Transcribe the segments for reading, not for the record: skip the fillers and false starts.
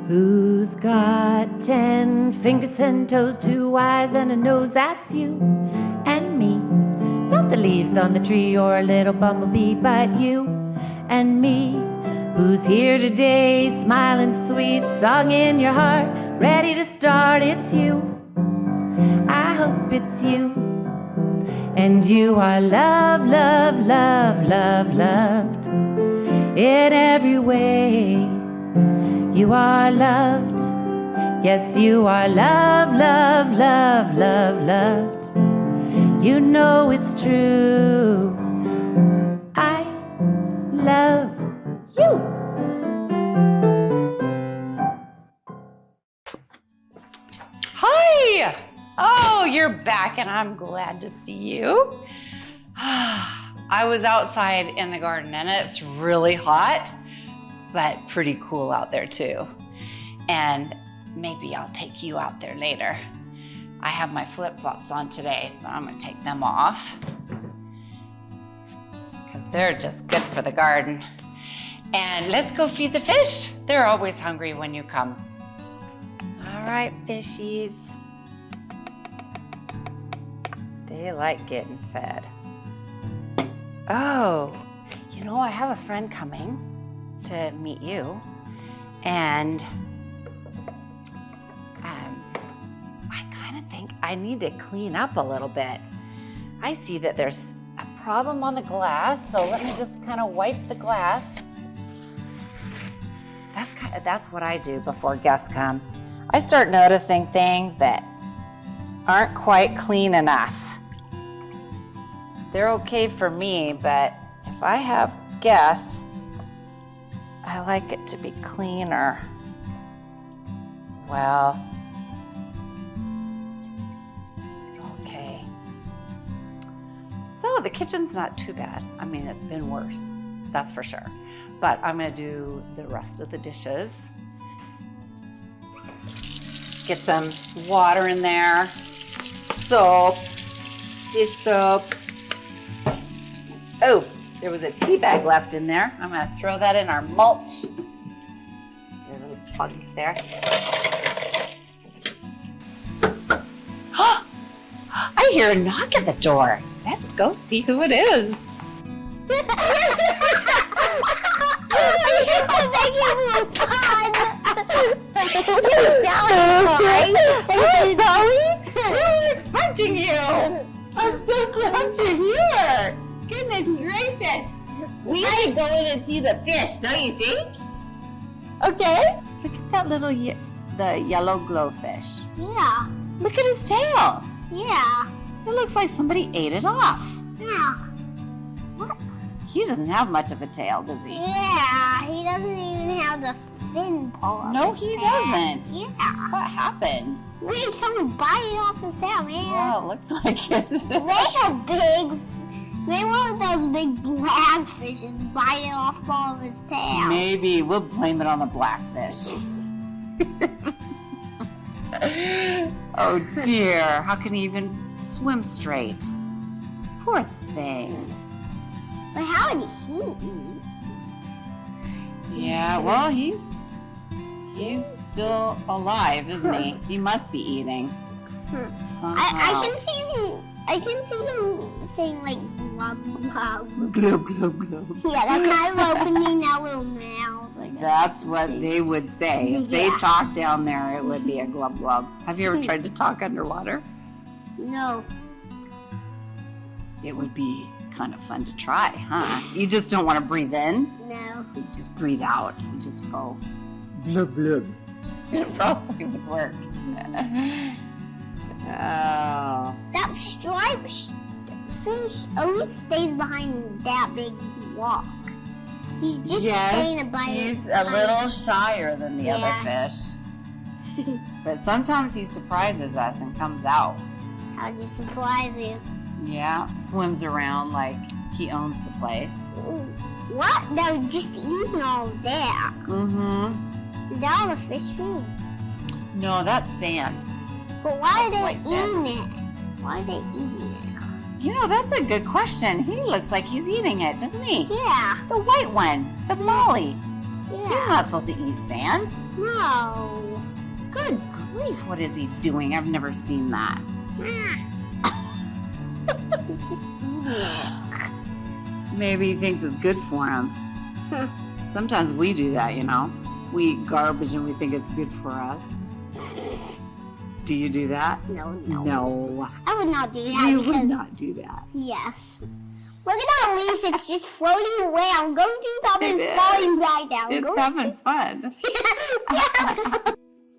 Who's got 10 fingers and toes, 2 eyes and a nose? That's you and me. Not the leaves on the tree or a little bumblebee, but you and me. Who's here today, smiling sweet, song in your heart, ready to start? It's you. I hope it's you. And you are loved, loved, loved, loved, loved in every way. You are loved. Yes, you are loved, loved, loved, loved, loved. You know it's true. I love you. Hi! Oh, you're back and I'm glad to see you. I was outside in the garden and it's really hot, but pretty cool out there too. And maybe I'll take you out there later. I have my flip-flops on today, but I'm gonna take them off because they're just good for the garden. And let's go feed the fish. They're always hungry when you come. All right, fishies. They like getting fed. Oh, you know, I have a friend coming to meet you, and I kind of think I need to clean up a little bit. I see that there's a problem on the glass, so let me just kind of wipe the glass. That's what I do before guests come. I start noticing things that aren't quite clean enough. They're okay for me, but if I have guests, I like it to be cleaner. Well, okay. So the kitchen's not too bad. I mean, it's been worse, that's for sure. But I'm gonna do the rest of the dishes. Get some water in there, soap, dish soap. Oh, there was a tea bag left in there. I'm gonna throw that in our mulch. There are little pugs there. I hear a knock at the door. Let's go see who it is. We were expecting you. I'm so glad you're here. Goodness gracious. We should go in and see the fish, don't you think? Okay. Look at that little the yellow glowfish. Yeah. Look at his tail. Yeah. It looks like somebody ate it off. Yeah. What? He doesn't have much of a tail, does he? Yeah. He doesn't even have the fin pull. No, he doesn't. Yeah. What happened? Wait, someone bite it off his tail, man. Yeah, it looks like it. They have big. Maybe one of those big blackfishes bite it off all of his tail. Maybe we'll blame it on the blackfish. Oh dear, how can he even swim straight? Poor thing. But how did he eat? Yeah, well, he's still alive, isn't he? He must be eating. I can see them saying like glub glub. Glub, glub, glub. Yeah, they're kind of opening that little mouth. Like That's what they would say. If they Yeah. talked down there, it would be a glub glub. Have you ever tried to talk underwater? No. It would be kind of fun to try, huh? You just don't want to breathe in. No. You just breathe out. You just go blub blub. It probably would work. Oh. That striped fish always stays behind that big rock. He's just staying by he's a little shyer than the Yeah. other fish. But sometimes he surprises us and comes out. How'd you surprise you? Yeah, swims around like he owns the place. What? They're just eating all of that. Mm-hmm. Is that all the fish food? No, that's sand. But why are That's they like eating it? Why are they eating it? You know, that's a good question. He looks like he's eating it, doesn't he? Yeah. The white one, the molly. He's Yeah. not supposed to eat sand. No. Good grief, what is he doing? I've never seen that. He's just eating it. Maybe he thinks it's good for him. Sometimes we do that, you know. We eat garbage and we think it's good for us. Do you do that? No. No. I would not do that You because would not do that. yes. Look at that leaf, it's just floating away. I'm going to stop It and is. falling right now. It's having fun.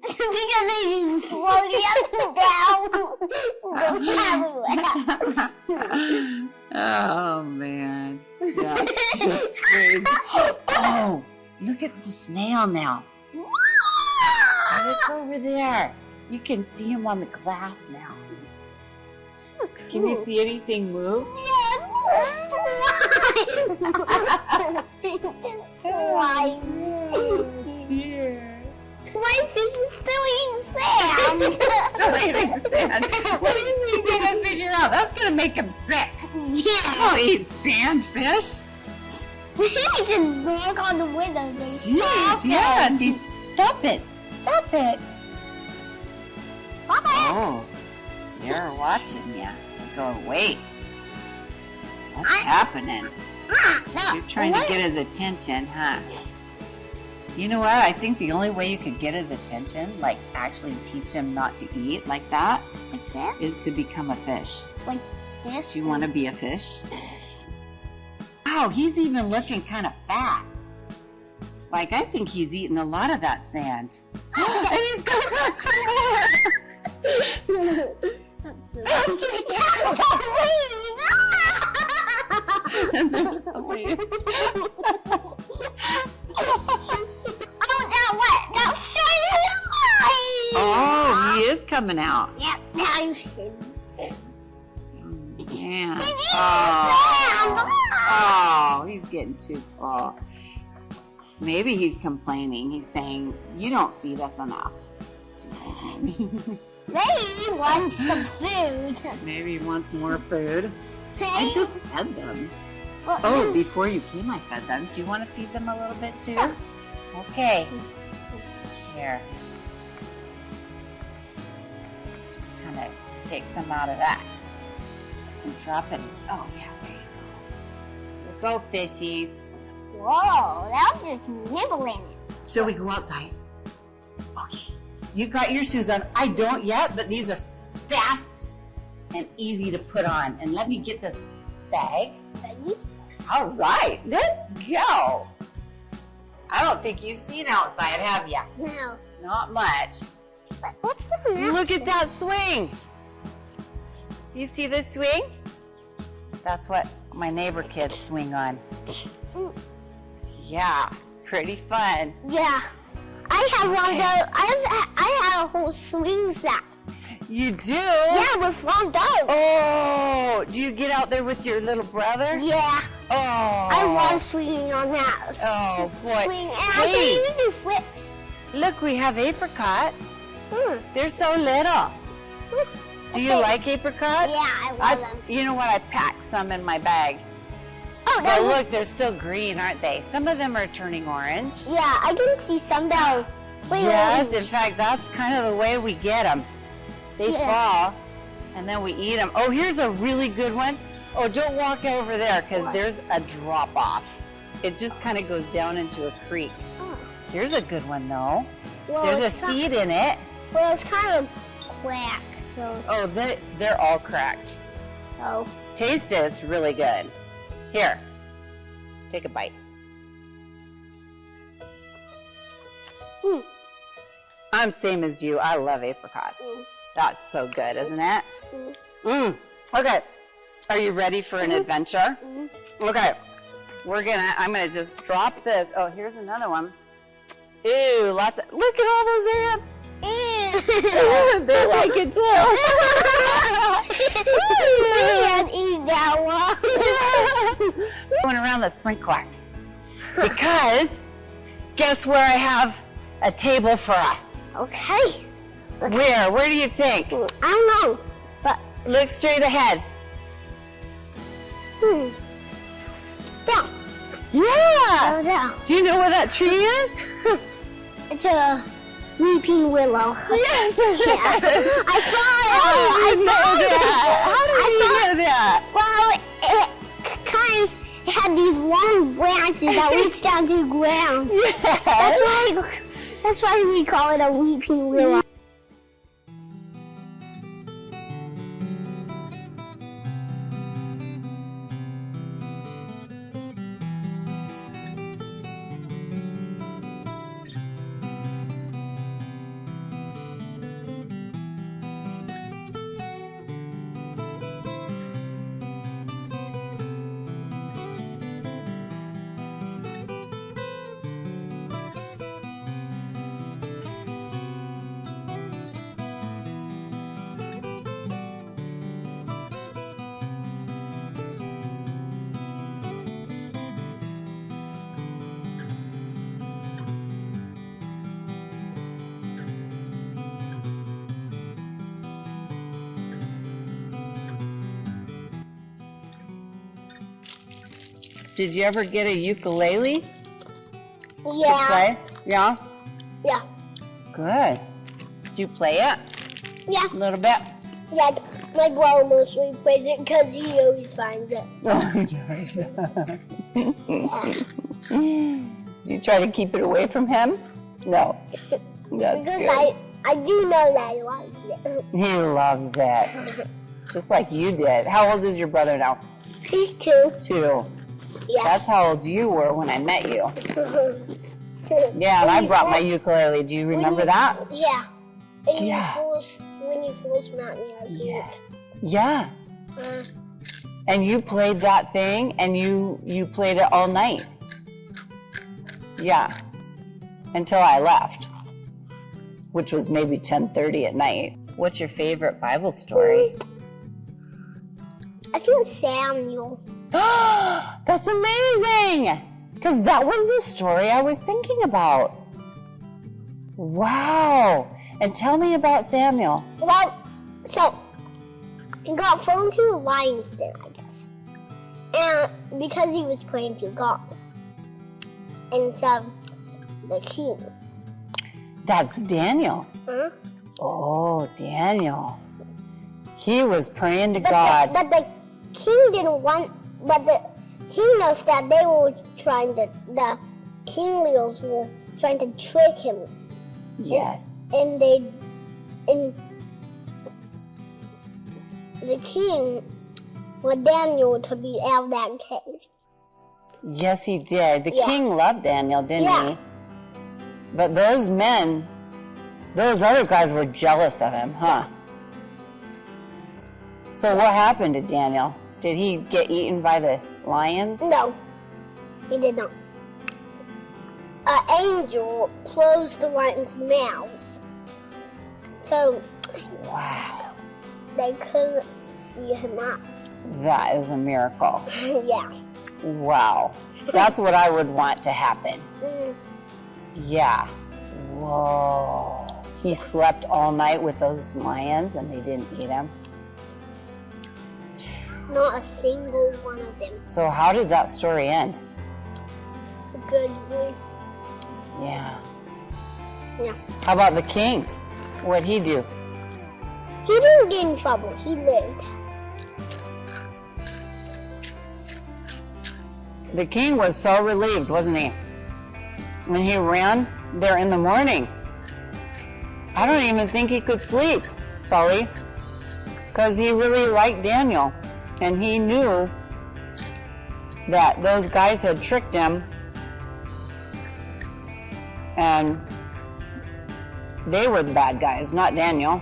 Because they just floating up and down. Go everywhere. Oh man. That's just crazy. Oh, look at the snail now. Look over there. You can see him on the glass now. Can you see anything move? Yes, slime. It's just slime. My fish is still eating sand. Still eating sand. What is he gonna figure out? That's gonna make him sick. Yeah. Oh, eat sand fish? He can knock on the window. Jeez, yeah. Stop it. Stop it. Stop it. Oh, they're watching you. Go, wait. What's happening? You're trying to get his attention, huh? You know what? I think the only way you could get his attention, like actually teach him not to eat like that, Like this? is to become a fish. Like this? Do you want to be a fish? Wow, he's even looking kind of fat. Like, I think he's eating a lot of that sand. And he's going back for more. That's And there's the leaf. Oh, now what? Now show his eyes! Oh, he is coming out. Yep, now he's hidden. Yeah. He's eating Oh. sand! Oh, he's getting too full. Maybe he's complaining. He's saying, you don't feed us enough. Maybe he wants some food. Maybe he wants more food. I just fed them. Well, Oh, before you came, I fed them. Do you want to feed them a little bit too? Yeah. Okay. Here. Just kind of take some out of that. And drop it. Oh, yeah, there you go. Go, fishies. Whoa, that was just nibbling it. Shall we go outside? Okay. You got your shoes on. I don't yet, but these are fast and easy to put on. And let me get this bag. All right, let's go. I don't think you've seen outside, have you? No. Not much. But what's the map? Look at that swing. You see the swing? That's what my neighbor kids swing on. Yeah, pretty fun. Yeah. I have one of those. I have a whole swing set. You do? Yeah, with one dog. Oh, do you get out there with your little brother? Yeah. Oh. I was swinging on that. Oh, boy. Swing, and I Hey. can even do flips. Look, we have apricots. Hmm. They're so little. Do you Okay. like apricots? Yeah, I love them. You know what? I packed some in my bag. Oh, But that look, they're still green, aren't they? Some of them are turning orange. Yeah, I can see some that are way Yes, orange. in fact, that's kind of the way we get them. They Yeah. fall, and then we eat them. Oh, here's a really good one. Oh, don't walk over there, because What? there's a drop-off. It just kind of goes down into a creek. Oh. Here's a good one, though. Well, There's a it's not- seed in it. Well, it's kind of crack, so. Oh, they're all cracked. Oh. Taste it, it's really good. Here, take a bite. Mm. I'm same as you. I love apricots. Mm. That's so good, isn't it? Mm. Okay. Are you ready for an adventure? Mm. Okay. I'm gonna just drop this. Oh, here's another one. Ew, look at all those ants. Ew. They like it too. We can't eat that one. Going around the sprinkler. Because guess where I have a table for us? Okay. Where? Where do you think? I don't know, but Look straight ahead. yeah. Yeah. Oh, no. Do you know what that tree is? It's a weeping willow. Yes. Yeah. I thought How did you know that? How did you know that? Well, it kind of had these long branches that reached down to the ground. Yes. That's why we call it a weeping willow. Did you ever get a ukulele to Yeah. play? Yeah. Yeah. Good. Did you play it Yeah. a little bit? Yeah. My brother mostly plays it because he always finds it. Do you try to keep it away from him? No. That's Because good. I do know that he likes it. He loves it. Just like you did. How old is your brother now? He's 2. 2. Yeah. That's how old you were when I met you. Yeah, and I brought my ukulele. Do you remember that? Yeah. And Yeah. when you first met me, I think. Yeah. Yeah. Uh, And you played that thing, and you played it all night. Yeah. Until I left, which was maybe 10:30 at night. What's your favorite Bible story? I think Samuel. That's amazing! Because that was the story I was thinking about. Wow. And tell me about Samuel. Well, so he got thrown to a lion's den, I guess, and because he was praying to God, and so the king. That's Daniel. Huh? Oh, Daniel. He was praying to But God. but the king didn't want. But the king knows that they were trying to. The king leaders were trying to trick him, Yes. and the king wanted Daniel to be out of that cage. Yes, he did. The Yeah. king loved Daniel, didn't Yeah. he? But those men, those other guys were jealous of him, huh? So what happened to Daniel? Did he get eaten by the lions? No, he did not. An angel closed the lion's mouth, so Wow. they couldn't eat him up. That is a miracle. Yeah. Wow. That's what I would want to happen. Mm. Yeah. Whoa. He slept all night with those lions and they didn't eat him. Not a single one of them. So how did that story end? Good way. Yeah. Yeah. How about the king? What'd he do? He didn't get in trouble. He lived. The king was so relieved, wasn't he? When he ran there in the morning. I don't even think he could sleep, Sully, because he really liked Daniel. And he knew that those guys had tricked him and they were the bad guys, not Daniel.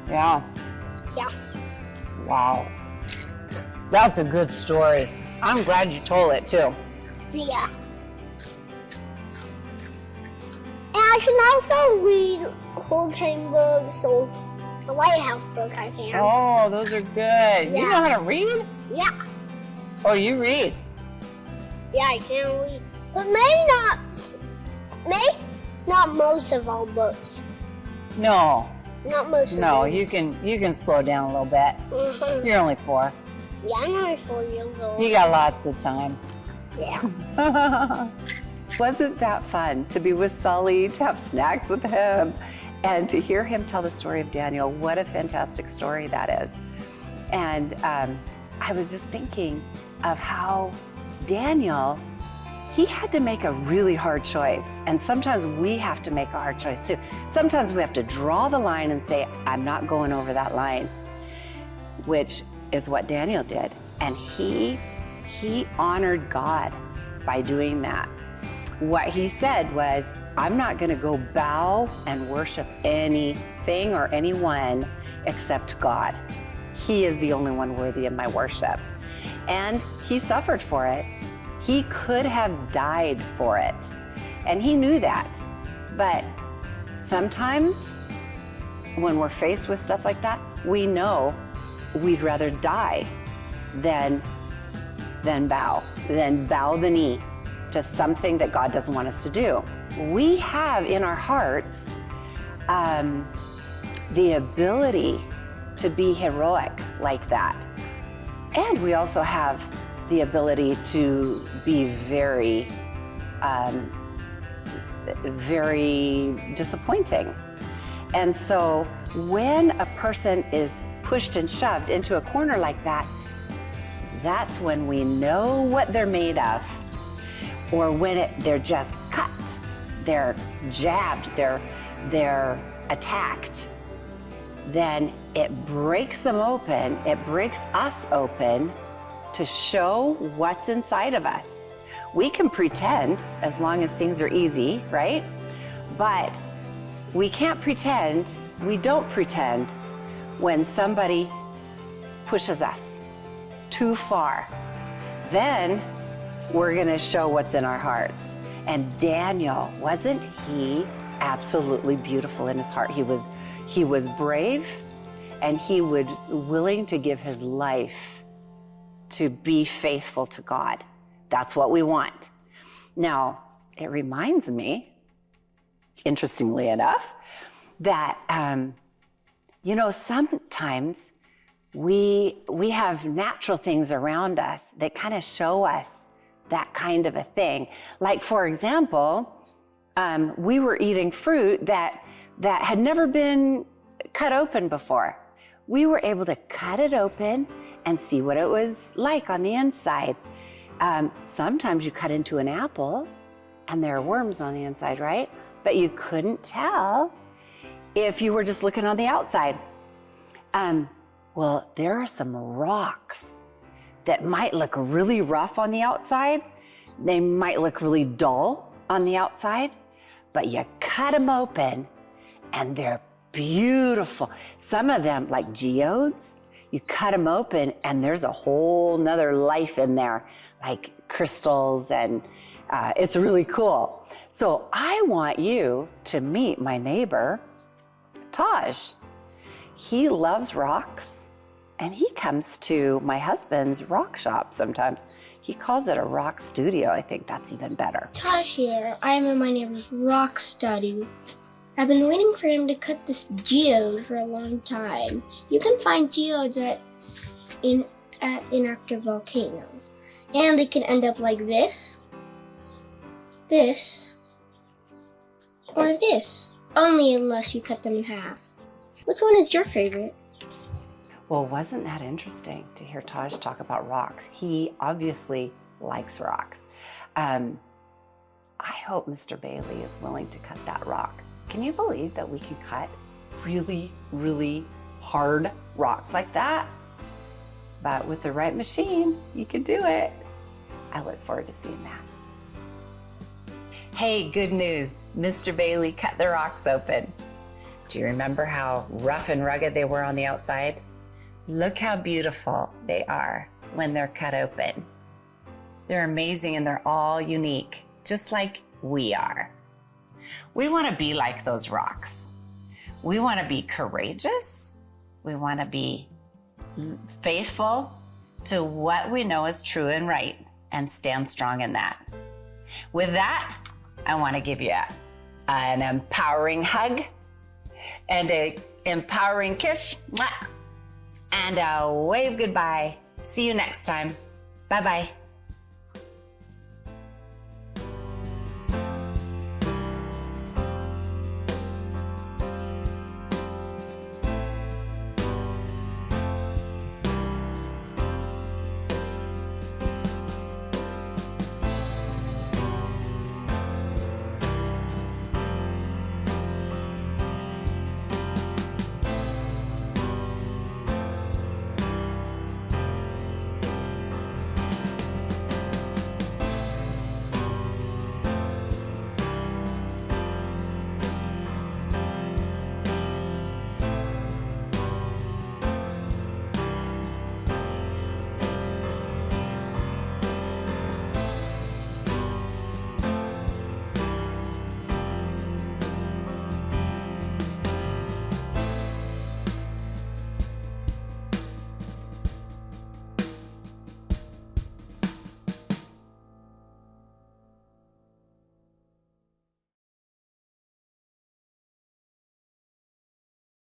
Yeah. Yeah. Wow. That's a good story. I'm glad you told it too. Yeah. And I can also read hurricane books or the lighthouse book I can. Oh, those are good. You Yeah. know how to read? Yeah. Oh, you read. Yeah, I can read. But maybe not most of our books. No, Not most of no, them. you can slow down a little bit. Mhm. You're only 4. Yeah, I'm only 4 years old. You got lots of time. Yeah. Wasn't that fun to be with Sully, to have snacks with him, and to hear him tell the story of Daniel? What a fantastic story that is. And I was just thinking of how Daniel, he had to make a really hard choice. And sometimes we have to make a hard choice too. Sometimes we have to draw the line and say, I'm not going over that line, which is what Daniel did. And he honored God by doing that. What he said was, I'm not going to go bow and worship anything or anyone except God. He is the only one worthy of my worship. And he suffered for it. He could have died for it. And he knew that. But sometimes when we're faced with stuff like that, we know we'd rather die than bow the knee to something that God doesn't want us to do. We have in our hearts the ability to be heroic like that. And we also have the ability to be very, very disappointing. And so when a person is pushed and shoved into a corner like that, that's when we know what they're made of. Or when they're just cut, they're jabbed, they're attacked, then it breaks them open, it breaks us open to show what's inside of us. We can pretend as long as things are easy, right? But we can't pretend, we don't pretend when somebody pushes us too far. Then we're gonna show what's in our hearts. And Daniel, wasn't he absolutely beautiful in his heart? He was brave, and he was willing to give his life to be faithful to God. That's what we want. Now, it reminds me, interestingly enough, that sometimes we have natural things around us that kind of show us that kind of a thing. Like, for example, we were eating fruit that had never been cut open before. We were able to cut it open and see what it was like on the inside. Sometimes you cut into an apple and there are worms on the inside, right? But you couldn't tell if you were just looking on the outside. Well, there are some rocks that might look really rough on the outside. They might look really dull on the outside, but you cut them open and they're beautiful. Some of them, like geodes, you cut them open and there's a whole nother life in there, like crystals, and it's really cool. So I want you to meet my neighbor, Taj. He loves rocks. And he comes to my husband's rock shop sometimes. He calls it a rock studio. I think that's even better. Tosh here. I am in my neighbor's rock study. I've been waiting for him to cut this geode for a long time. You can find geodes at inactive volcanoes. And they can end up like this, or this. Only unless you cut them in half. Which one is your favorite? Well, wasn't that interesting to hear Taj talk about rocks? He obviously likes rocks. I hope Mr. Bailey is willing to cut that rock. Can you believe that we can cut really, really hard rocks like that? But with the right machine, you can do it. I look forward to seeing that. Hey, good news. Mr. Bailey cut the rocks open. Do you remember how rough and rugged they were on the outside? Look how beautiful they are when they're cut open. They're amazing and they're all unique, just like we are. We want to be like those rocks. We want to be courageous. We want to be faithful to what we know is true and right and stand strong in that. With that, I want to give you an empowering hug and an empowering kiss. Mwah! And a wave goodbye. See you next time. Bye-bye.